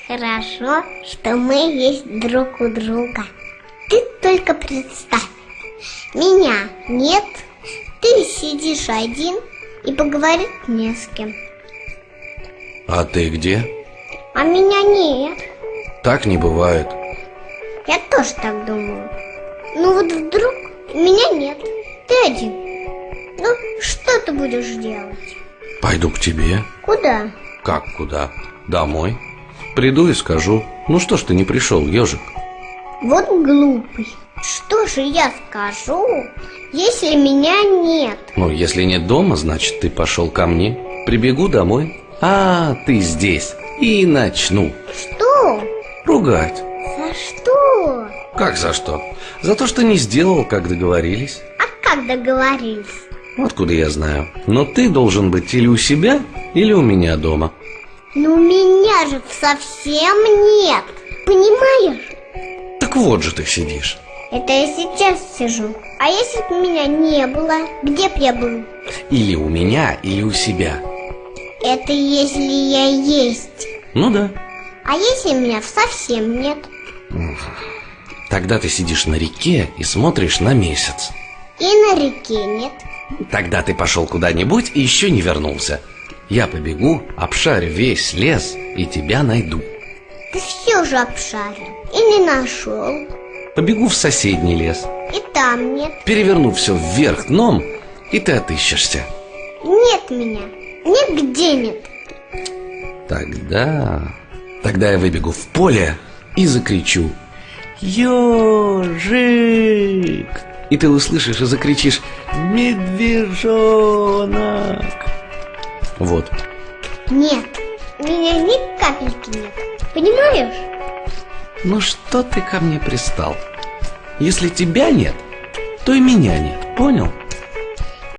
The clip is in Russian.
хорошо, что мы есть друг у друга. Ты только представь, меня нет, ты сидишь один и поговорить не с кем. А ты где? А меня нет. Так не бывает. Я тоже так думаю. Ну вот вдруг меня нет, ты один. Ну, что ты будешь делать? Пойду к тебе. Куда? Как куда? Домой. Приду и скажу. Ну что ж ты не пришел, ежик? Вот глупый. Что же я скажу, если меня нет? Ну, если нет дома, значит, ты пошел ко мне. Прибегу домой. А, ты здесь. И начну. Что? Ругать. За что? Как за что? За то, что не сделал, как договорились. А как договорились? Откуда я знаю? Но ты должен быть или у себя, или у меня дома. Но меня же совсем нет. Понимаешь? Так вот же ты сидишь. Это я сейчас сижу. А если бы меня не было, где б я был? Или у меня, или у себя. Это если я есть. Ну да. А если меня совсем нет? Тогда ты сидишь на реке и смотришь на месяц. И на реке нет. Тогда ты пошел куда-нибудь и еще не вернулся. Я побегу, обшарю весь лес и тебя найду. Ты все же обшарил и не нашел. Побегу в соседний лес, И там нет. переверну все вверх дном, и ты отыщешься. Нет меня. Нигде нет. Тогда я выбегу в поле и закричу: «Ежик!» И ты услышишь и закричишь: «Медвежонок!» Вот. Нет. Меня ни капельки нет. Понимаешь? Ну что ты ко мне пристал? Если тебя нет, то и меня нет, понял?